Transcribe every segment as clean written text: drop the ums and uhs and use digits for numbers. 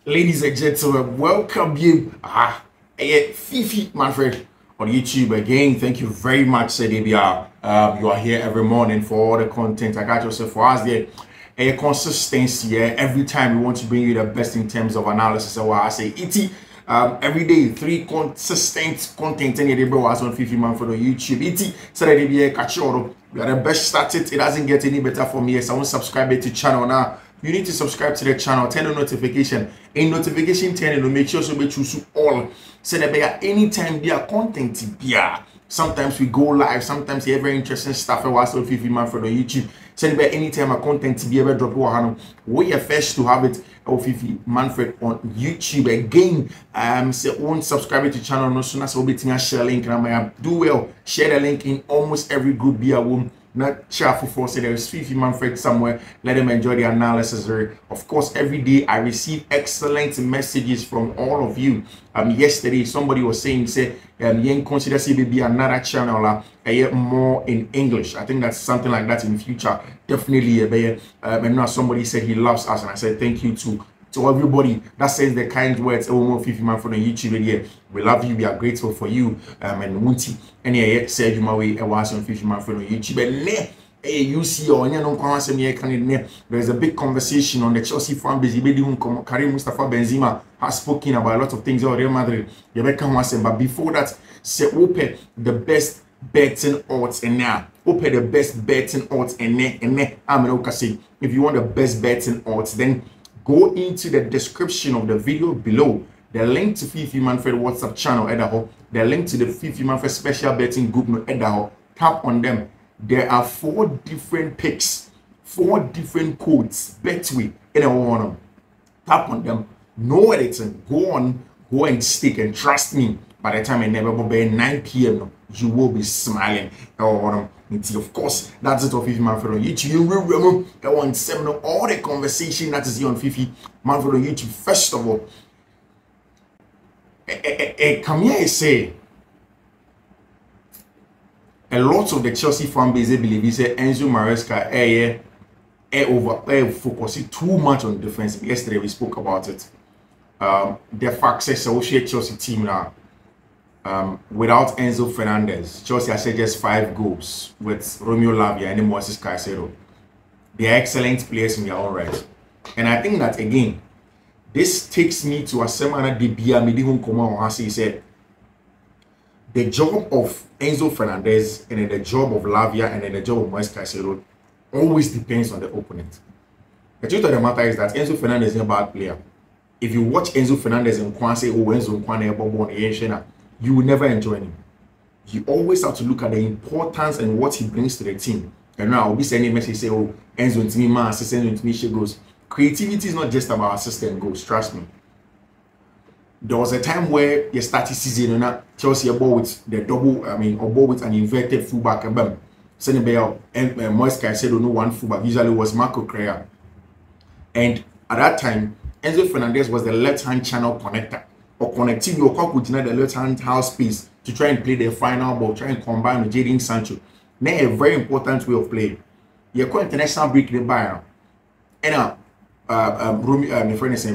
Ladies and gentlemen, welcome you. Fiifi Manfred on YouTube again. Thank you very much, Sedibia. You are here every morning for all the content. I got yourself for us there. A consistency every time we want to bring you the best in terms of analysis. So I say every day 3 consistent content and the bro on Fiifi Manfred on YouTube. So that be a catch you. We are the best started. It doesn't get any better for me. So I won't subscribe to the channel now. You need to subscribe to the channel, turn on notification. In notification turn on, make sure so we choose all. So that anytime be a content yeah. Sometimes we go live, sometimes you have very interesting stuff. I watch on Fiifi Manfred on YouTube. So that anytime a content be ever drop we are first to have it on Fiifi Manfred on YouTube again. So won't subscribe to the channel no soon as we'll be share link and do well. Share the link in almost every group be a womb. Not cheerful for say there is Fiifi Manfred somewhere. Let them enjoy the analysis. Of course, every day I receive excellent messages from all of you. Yesterday somebody was saying say you consider CBB another channel more in English. I think that's something like that in future. Definitely and now somebody said he loves us, and I said thank you to everybody that says the kind words. Fiifi Manfred on YouTube here. We love you, we are grateful for you. And Munti and yeah, said you my way I was on Fiifi Manfred on YouTube. And you see there's a big conversation on the Chelsea fan base. Karim Mustafa Benzema has spoken about a lot of things about Real Madrid. But before that, say open the best betting odds and now. Open the best betting odds and if you want the best betting odds, then go into the description of the video below. The link to Fiifi Manfred WhatsApp channel, the link to the Fiifi Manfred special betting group, tap on them. There are 4 different picks, 4 different codes, betway, and tap on them. No editing. Go and stick, and trust me, by the time I never by 9 p.m. you will be smiling. Of course, that's it of Fiifi Manfred on YouTube. You will remember all the conversation that is here on Fiifi Manfred on YouTube. First of all, come here and say a lot of the Chelsea fan base believe he said Enzo Maresca focusing too much on defense. Yesterday we spoke about it. The fact says Chelsea team now. Without Enzo Fernandez, Chelsea has just 5 goals with Romeo Lavia and Moises Caicedo. They are excellent players in their own right. And I think that again, this takes me to a seminar he said the job of Enzo Fernandez and then the job of Lavia and then the job of Moises Caicedo always depends on the opponent. The truth of the matter is that Enzo Fernandez is a bad player. If you watch Enzo Fernandez and say, Enzo Kwane, you will never enjoy him. You always have to look at the importance and what he brings to the team. And now I'll be sending a message say, Enzo into me, man, assistant into me, she goes. Creativity is not just about assistant goals, trust me. There was a time where you started season and Chelsea a ball with the double, or ball with an inverted fullback and bam. Sending Bale and Moises Caicedo no one fullback, usually was Marco Correa. And at that time, Enzo Fernandez was the left-hand channel connector. Or connecting your cock with the left-hand half space to try and play the final ball, try and combine with Jadon Sancho. Now a very important way of playing. You're quite international break the buyer. And my friend is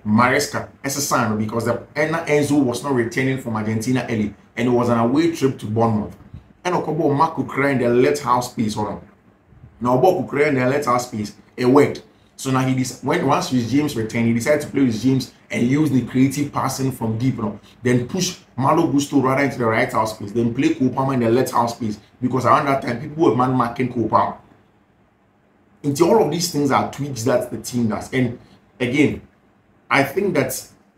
Maresca as a sign because Enzo was not returning from Argentina early and it was an away trip to Bournemouth. And Okobo Marco Correa in the left half space. Now Marco Correa in the left half space, it worked. So now once with James returned, he decided to play with James and use the creative passing from deep, then push Malo Gusto rather into the right half space, then play Kopama in the left half space because around that time people were man marking Kopama. Into all of these things are tweaks that the team does. And again, I think that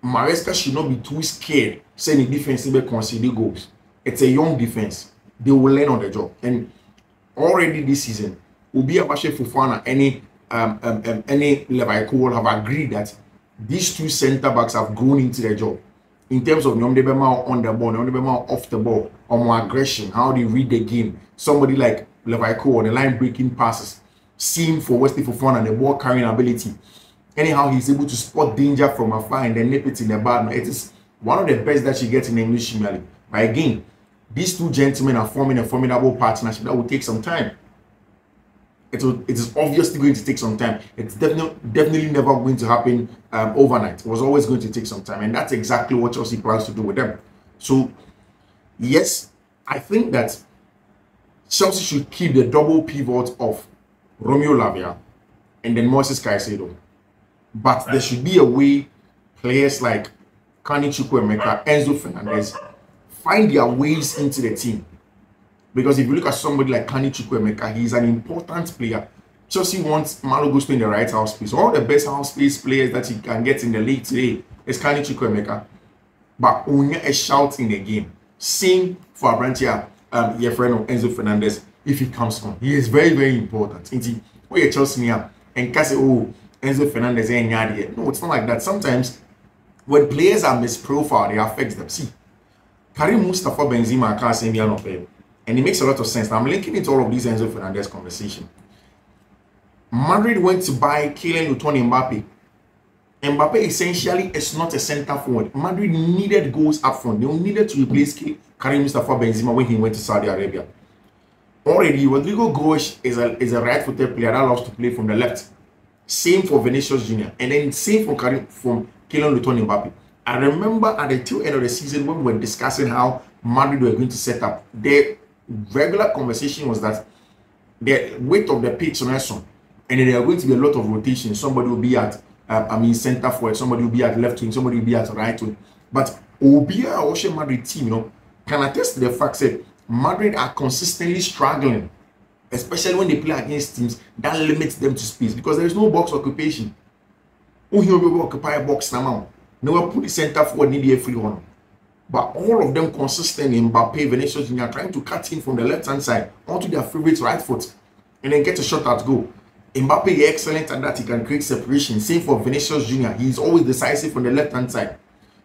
Maresca should not be too scared saying the defense will concede goals. It's a young defense. They will learn on the job. And already this season, Obi Abashe Fofana, any Levaiko will have agreed that these 2 center backs have grown into their job in terms of on the ball, off the ball, or more aggression, how they read the game. Somebody like Levaiko on the line breaking passes, seeing for Wesley Fofana and the ball carrying ability. Anyhow, he's able to spot danger from afar and then nip it in the bad. It is one of the best that you get in the English Premier League. But again, these 2 gentlemen are forming a formidable partnership that will take some time. It is obviously going to take some time. It's definitely never going to happen overnight. It was always going to take some time, and that's exactly what Chelsea plans to do with them. So yes, I think that Chelsea should keep the double pivot of Romeo Lavia and then Moises Caicedo, but there should be a way players like Kani Chukwuemeka, Enzo Fernandez find their ways into the team. Because if you look at somebody like Kani Chukwuemeka, he's an important player. Chelsea wants Malo Gusto in the right half space. All the best half space players that you can get in the league today is Kani Chukwuemeka. But only a shout in the game. Same for Abrantia, your friend Enzo Fernandez, if he comes on. He is very, very important. Indeed, where you Chelsea here and can say, oh, Enzo Fernandez ain't yet. No, it's not like that. Sometimes when players are misprofiled, they affect them. See, Karim Mustafa Benzema can't say me on pay. And it makes a lot of sense. Now, I'm linking into all of these Enzo Fernandez conversation. Madrid went to buy Kylian Mbappe. Mbappe essentially is not a center forward. Madrid needed goals up front. They needed to replace Karim Mustafa Benzema when he went to Saudi Arabia. Already, Rodrigo Goes is a right-footed player that loves to play from the left. Same for Vinicius Jr. And then same for Kylian Mbappe. I remember at the tail end of the season when we were discussing how Madrid were going to set up. The regular conversation was that the weight of the pitch on Nelson, and then there are going to be a lot of rotation. Somebody will be at center forward, somebody will be at left wing, somebody will be at right wing. But Obia Ocean Madrid team, can attest to the fact that Madrid are consistently struggling, especially when they play against teams that limits them to space because there is no box occupation. Who will occupy a box now? No one put the center forward, need a free one. But all of them consistently, Mbappe, Vinicius Jr. trying to cut in from the left-hand side onto their favorite right foot and then get a shot at goal. Mbappe is excellent at that. He can create separation. Same for Vinicius Jr. He is always decisive on the left-hand side.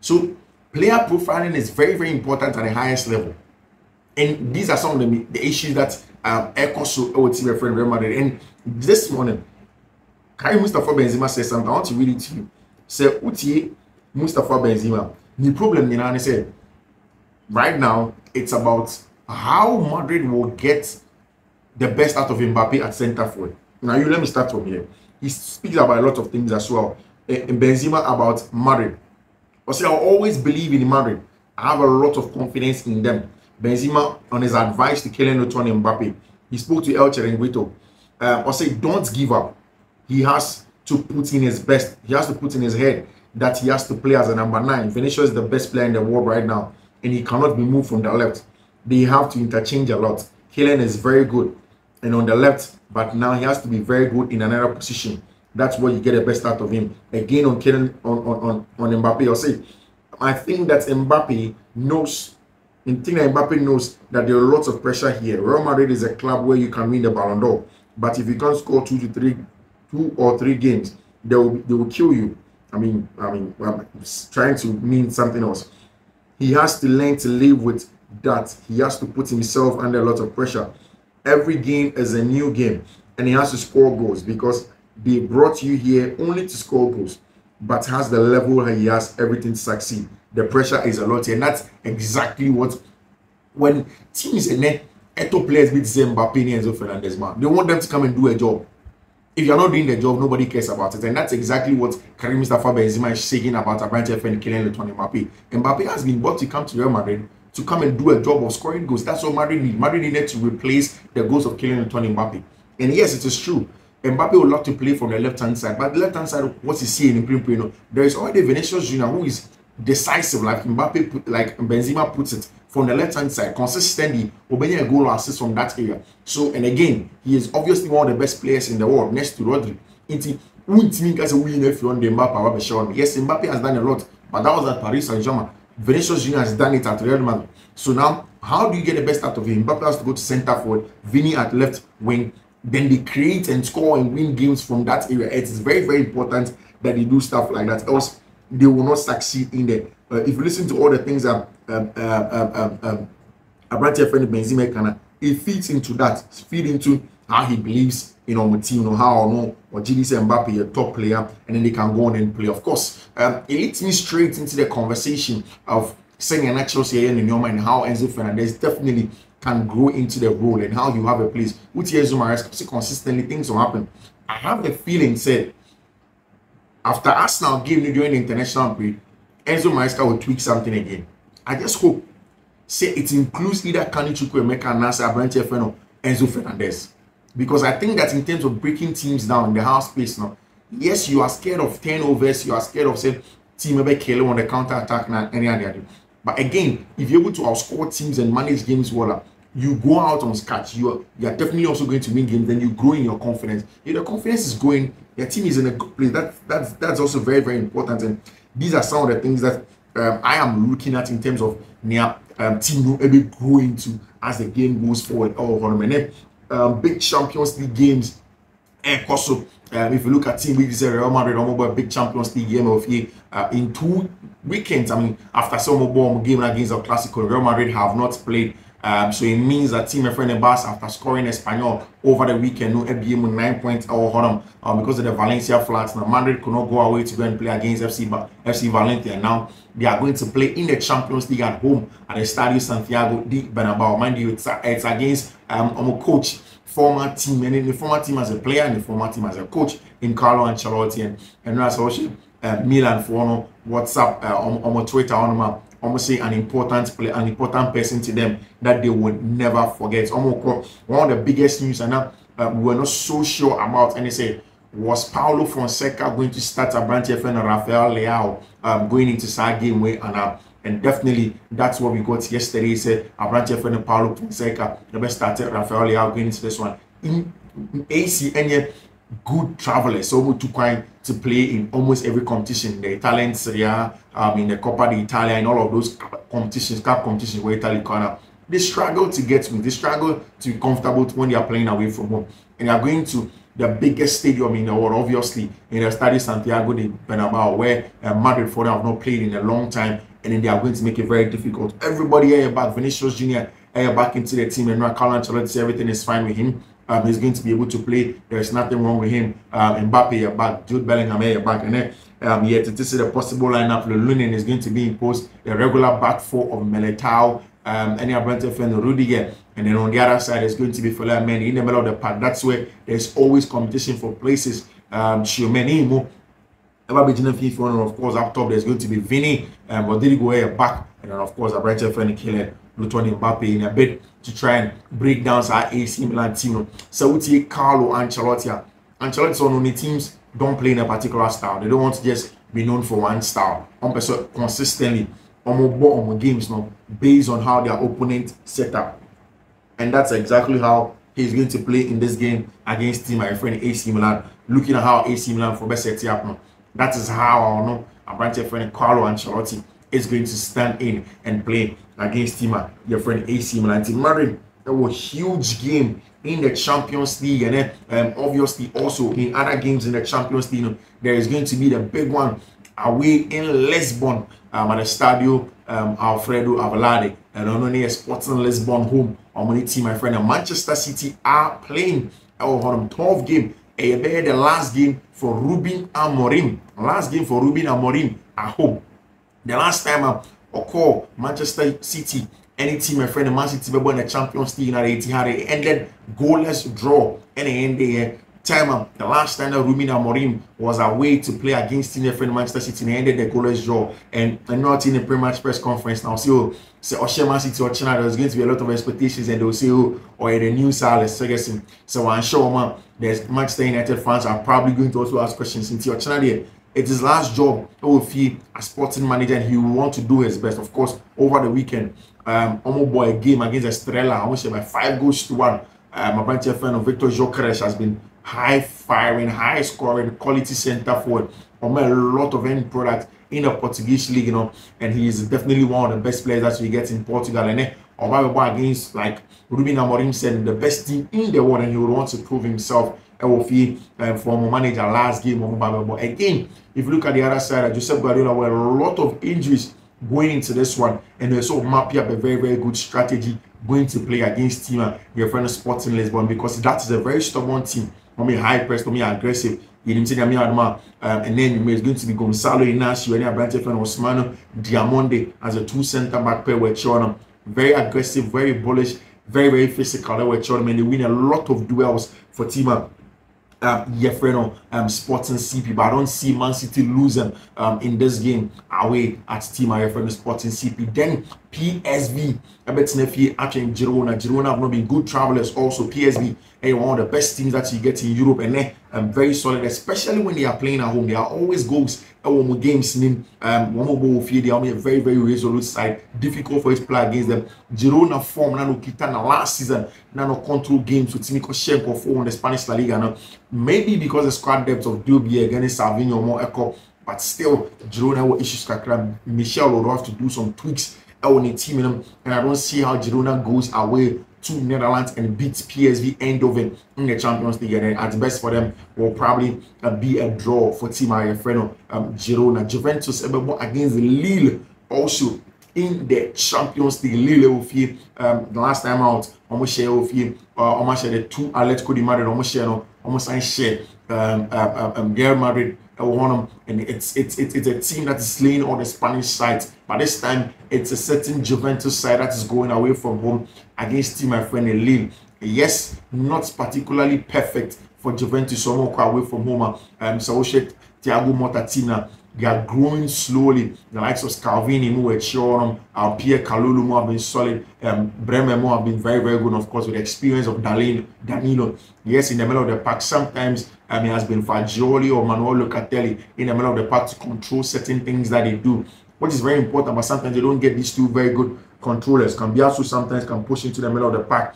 So player profiling is very, very important at the highest level. And these are some of the issues that echoes our team friend Real Madrid. And this morning, Karim Mustafa Benzema says something. I want to read it to you. Say, Utie Mustafa Benzema. The problem, I said, right now, it's about how Madrid will get the best out of Mbappe at center forward. Now, let me start from here. He speaks about a lot of things as well. And Benzema about Madrid. I say, I always believe in Madrid. I have a lot of confidence in them. Benzema, on his advice to Kylian Mbappe, he spoke to El Chiringuito. I say, don't give up. He has to put in his best. He has to put in his head that he has to play as a number 9. Vinicius is the best player in the world right now, and he cannot be moved from the left. They have to interchange a lot. Kylian is very good and on the left, but now he has to be very good in another position. That's where you get the best out of him. Again, on Kylian, on Mbappe, I'll say, I think that Mbappe knows, that there are lots of pressure here. Real Madrid is a club where you can win the Ballon d'Or, but if you can't score 2 or 3 games, they will kill you. I mean, trying to mean something else. He has to learn to live with that. He has to put himself under a lot of pressure. Every game is a new game, and he has to score goals because they brought you here only to score goals, but has the level he has everything to succeed. The pressure is a lot here, and that's exactly what when teams and Eto players beat Mbappe and Enzo Fernandez, man, they want them to come and do a job. If you're not doing the job, nobody cares about it. And that's exactly what Karim Mustafa Benzema is saying about Abrante and Kylian Mbappe. Mbappe has been brought to come to Real Madrid to come and do a job of scoring goals. That's what Madrid need. Madrid needed to replace the goals of Kylian Mbappe. And yes, it is true. Mbappe would love to play from the left-hand side. But the left-hand side, what's he seeing in Primo? There is already Vinicius Jr. who is decisive, like Mbappe, like Benzema puts it, from the left-hand side, consistently obeying a goal or assist from that area. So, and again, he is obviously one of the best players in the world, next to Rodri. Yes, Mbappe has done a lot, but that was at Paris Saint-Germain. Vinicius Jr. has done it at Real Madrid. So now, how do you get the best out of him? Mbappe has to go to center forward, Vini at left wing. Then they create and score and win games from that area. It is very, very important that they do stuff like that. Else, they will not succeed in there. If you listen to all the things that Abrante friend Benzema can, it feeds into that. Feed into how he believes in our team, how or GDC Mbappe a top player, and then they can go on and play. Of course, it leads me straight into the conversation of saying an actual say in your mind how Enzo Fernandez definitely can grow into the role and how you have a place. With Enzo Maresca, consistently things will happen. I have the feeling, said, after Arsenal game during the international break, Enzo Maresca will tweak something again. I just hope, say, it includes either Kani Chukwuemeka and Nasa Abranche Feno, Enzo Fernandez. Because I think that in terms of breaking teams down in the half space now, yes, you are scared of turnovers, you are scared of, say, team maybe killing on the counter attack and any other. But again, if you're able to outscore teams and manage games well, you go out on scratch. You are definitely also going to win games. Then you grow in your confidence. If the confidence is going, your team is in a good place. That's also very, very important. And these are some of the things that I am looking at in terms of team will maybe grow into as the game goes forward. Big Champions League games. And also, if you look at team weeks, Real Madrid a big Champions League game of in 2 weekends. I mean, after some game against El Clasico, Real Madrid have not played. So it means that team Efrain Barca, after scoring Espanyol over the weekend, no game with 9 points because of the Valencia flats. Now Madrid could not go away to go and play against FC Valencia. Now they are going to play in the Champions League at home at the Estadio Santiago de Bernabeu. Mind you, it's against a coach, former team, and in the former team as a player and the former team as a coach in Carlo Ancelotti and that's also Milan for WhatsApp on Twitter almost say an important player, an important person to them that they would never forget. One of the biggest news, and we were not so sure about, and they say, was Paulo Fonseca going to start Abranche Fn and Rafael Leao going into that game way, and definitely that's what we got yesterday. He said Abranche Fn and Paulo Fonseca never started Rafael Leao going into this one. In AC, any good travelers, so to kind to play in almost every competition, the Italian Serie A, in the Coppa d'Italia, in all of those competitions, cup competitions where Italy corner, they struggle to get me. They struggle to be comfortable when they are playing away from home. And they are going to the biggest stadium in the world, obviously, in the Estadio Santiago de Bernabeu, where Madrid for them have not played in a long time, and then they are going to make it very difficult. Everybody here back, Vinicius Jr. here back into the team, and now Carlo Ancelotti, everything is fine with him. He's going to be able to play. There's nothing wrong with him. Mbappe back, Jude Bellingham back, and then yet to see the possible lineup. Lunin is going to be imposed. The regular back four of Militao, any Abrante and Rudiger, and then on the other side is going to be Fela Mendy in the middle of the park. That's where there's always competition for places. Xiomeni, of course, up top there's going to be Vini, Rodrigo back, and then of course Abrante and Kylian Mbappe in a bit to try and break down our AC Milan team. So we take Carlo Ancelotti. Ancelotti on the teams don't play in a particular style. They don't want to just be known for one style. Consistently on games now based on how their opponent set up. And that's exactly how he's going to play in this game against team my friend AC Milan. Looking at how AC Milan for best set up now. That is how I know a branch of friend Carlo Ancelotti is going to stand in and play against team your friend AC Milan. Team Madrid, that was a huge game in the Champions League, and then obviously also in other games in the Champions League, there is going to be the big one away in Lisbon at the Stadio Alfredo Avelade, and only a Sporting Lisbon home. On team, my friend, and Manchester City are playing 12 game. The last game for Ruben Amorim. Last game for Ruben Amorim at home. The last time occur Manchester City, any team, my friend, Man City won the Champions League at Etihad, ended goalless draw. And in the time, the last time that Ruben Amorim was away to play against team, friend Manchester City, and ended the goalless draw. And not in the pre-match press conference now. So Man City or China, there's going to be a lot of expectations, and they'll say, oh, or the new Salas Ferguson. So I'm sure, man, there's Manchester United fans are probably going to also ask questions into your channel there. It's his last job if a sporting manager, and he will want to do his best. Of course, over the weekend, boy, a game against Estrella, I want to say by 5-1. My branch fan of Victor Gyökeres has been high-firing, high-scoring, quality centre forward. A lot of end product in the Portuguese league, you know, and he is definitely one of the best players that we get in Portugal. And against, like Ruben Amorim said, the best team in the world, and he would want to prove himself. Former manager last game. But again, if you look at the other side, Josep Guardiola were a lot of injuries going into this one, and they sort of map up a very, very good strategy going to play against team your friend Sporting Lisbon, because that is a very stubborn team. High press, aggressive. And then it's going to be Gonzalo Inacio and Abrante Fen Osmano Diamonde as a two center back pair with Chona. Very aggressive, very bullish, very, very physical. They were tournament. They win a lot of duels for team. Sporting CP, but I don't see Man City losing in this game away at team Sporting CP. Then PSV, I bet Snefi actually Girona. Girona have not been good travelers. Also, PSV one of the best teams that you get in Europe, and they're very solid, especially when they are playing at home. There are always goals. Games in one more they are a very, very resolute side. Difficult for us to play against them. Girona form Nano Kitana last season, Nano control games with Timiko Shenko for the Spanish La Liga. Now, maybe because the squad depth of Dubie against Savinho more echo, but still Girona will issues Kakra. Michel will have to do some tweaks on the team, and I don't see how Girona goes away to Netherlands and beats PSV Eindhoven in the Champions League. And at best for them will probably be a draw for Team Ayefreno Girona. Juventus against Lille also in the Champions League. Lille will feel the last time out almost share of you almost share the two Atletico de Madrid almost share Real Madrid and it's a team that is slaying all the Spanish sides, but this time it's a certain Juventus side that is going away from home against team my friend Lille. Yes, not particularly perfect for Juventus so away from home. So Thiago Motta team now, they are growing slowly. The likes of Scalvini, Pierre Kalulu have been solid. Bremer have been very, very good, of course, with the experience of Danilo. Yes, in the middle of the park, sometimes it has been Fagioli or Manuel Locatelli in the middle of the park to control certain things that they do, which is very important, but sometimes they don't get these two very good controllers. Cambiasu sometimes can push into the middle of the park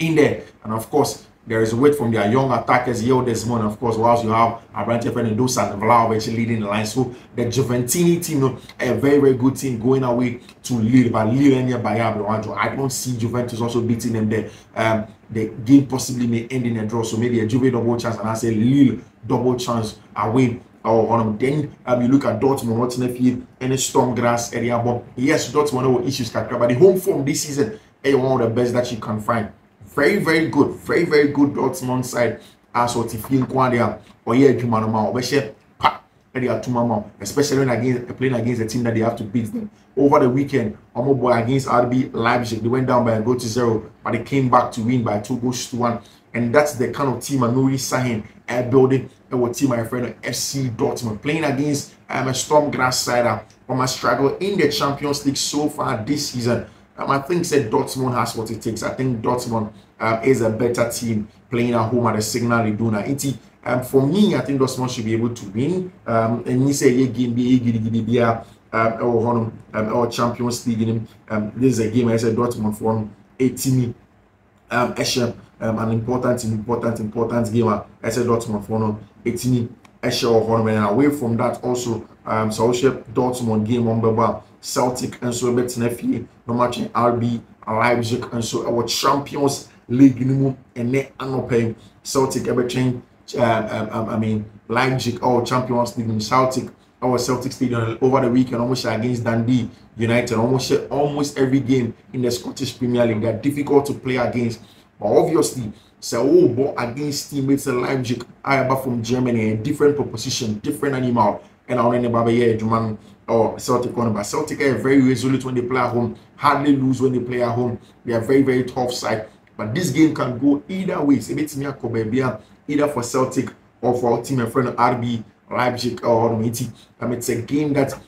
in there, and of course, there is weight from their young attackers here this morning, of course, whilst you have Abrante Fernandosa and Vlahovic leading the line. So the Juventini team, a very, very good team going away to Lille, but Lille and Bayern, I don't see Juventus also beating them there. The game possibly may end in a draw, so maybe a Juve double chance, and I say Lille double chance away. Then you look at Dortmund, what's in the field, any storm grass area. But yes, Dortmund will issues, but the home form this season is one of the best that you can find. Very, very good, very, very good Dortmund side. As what if you inquire or yeah, especially when playing against a team that they have to beat them. Over the weekend, against RB Leipzig, they went down by a goal to 0, but they came back to win by 2-1. And that's the kind of team Nuri Sahin building our team, my friend FC Dortmund, playing against a storm grass side on my struggle in the Champions League so far this season. I think said Dortmund has what it takes. I think Dortmund is a better team playing at home at the Signal Iduna. For me, I think Dortmund should be able to win. And you say a game or Champions League. This is a game I said Dortmund for 18. An important game. I said Dortmund for 18. And away from that also, so Dortmund game on the Celtic and so Betnefi, no match in RB Leipzig and so our Champions League minimum and then paying Celtic everything. Leipzig or Champions League in Celtic. Our Celtic Stadium over the weekend almost against Dundee United. Almost every game in the Scottish Premier League, they're difficult to play against. But obviously, but against teammates in Leipzig, from Germany, a different proposition, different animal. And I don't or Celtic but Celtic are very resolute when they play at home, hardly lose when they play at home. They are very, very tough side. But this game can go either way. Either for Celtic or for our team and friend RB Leipzig or it's a game that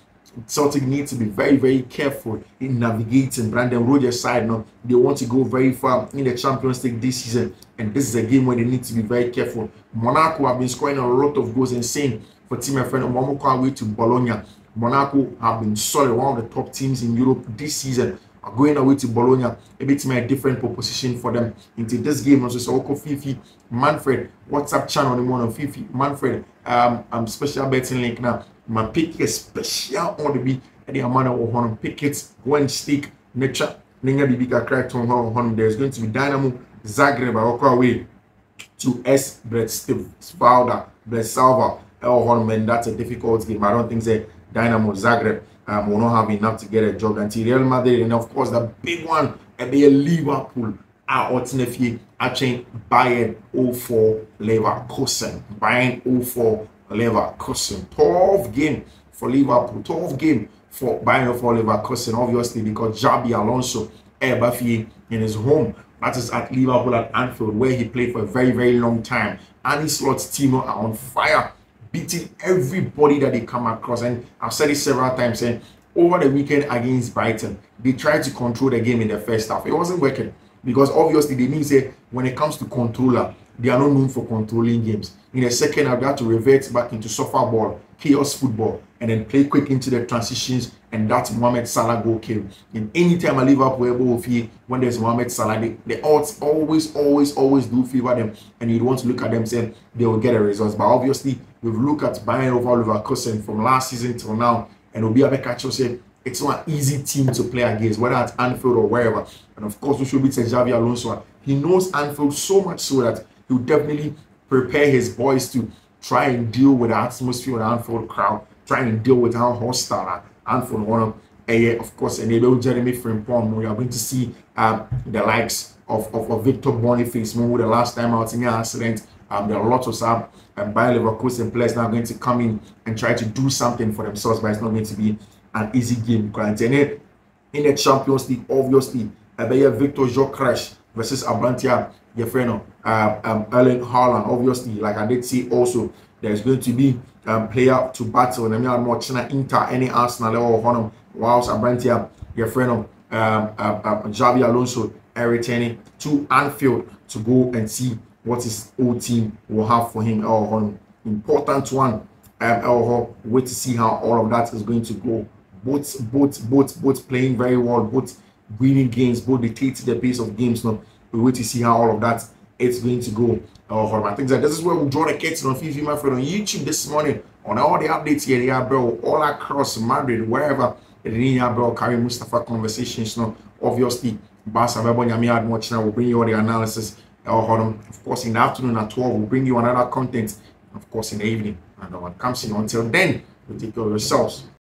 Celtic needs to be very, very careful in navigating. Brandon Rodgers' side now, they want to go very far in the Champions League this season, and this is a game where they need to be very careful. Monaco have been scoring a lot of goals, insane for team and friend Monaco away to Bologna. Monaco have been solid, one of the top teams in Europe this season. Are going away to Bologna, a bit a different proposition for them into this game. Also, so Fiifi Manfred WhatsApp channel on the one of Fiifi Manfred. Special betting link now. My pick is special on the beat. And the amount of one pick it, go and stick nature. There's going to be Dynamo Zagreb away to S Bratislava. That's a difficult game. I don't think that Dynamo Zagreb will not have enough to get a job until Real Madrid, and of course the big one, Liverpool are ultimately actually Bayern 04 Leverkusen. Bayern 04 Leverkusen. Tough game for Liverpool. Tough game for Bayern 04 Leverkusen, obviously, because Xabi Alonso in his home That is at Liverpool at Anfield, where he played for a very, very long time. Arne Slot's team are on fire, beating everybody that they come across. And I've said it several times, saying over the weekend against Brighton, they tried to control the game in the first half. It wasn't working because obviously they mean say when it comes to controller, they are not known for controlling games. In the second half, they had to revert back into soccer ball, chaos football, and then play quick into the transitions, and that's Mohamed Salah goal came. And anytime a Liverpool able to when there's Mohamed Salah, they always do favor them, and you'd want to look at them saying they will get a result. But obviously, we've looked at Bayern over Leverkusen from last season till now, and Obi Abekacho said it's not an easy team to play against, whether at Anfield or wherever. And of course, we should beat Xavi Alonso. He knows Anfield so much so that he'll definitely prepare his boys to try and deal with the atmosphere of the Anfield crowd, try and deal with how hostile Anfield want to, of course, enable Jeremy Frimpong. We are going to see the likes of Victor Boniface, who the last time out in the accident. There are lots of some Bayer Leverkusen players now going to come in and try to do something for themselves, but it's not going to be an easy game. In the Champions League, obviously, Victor Gyökeres versus Abrantia, your friend, Erling Haaland. Obviously, like I did see also, there's going to be player to battle. And I'm not China Inter, any Arsenal or Honor, whilst Abrantia, your friend, Xabi Alonso, returning to Anfield to go and see what his old team will have for him. Important one. Wait to see how all of that is going to go. Both playing very well, both winning games, both dictating the pace of games. Now we wait to see how all of that is going to go. I think that this is where we draw the curtain on Fiifi Manfred on YouTube this morning on all the updates here, yeah, bro, all across Madrid, wherever the bro carry Mustafa conversations. Now, obviously, Barca will bring you all the analysis. Of course, in the afternoon at 12, we'll bring you another content. Of course, in the evening, and one comes in. Until then, we take care of yourselves.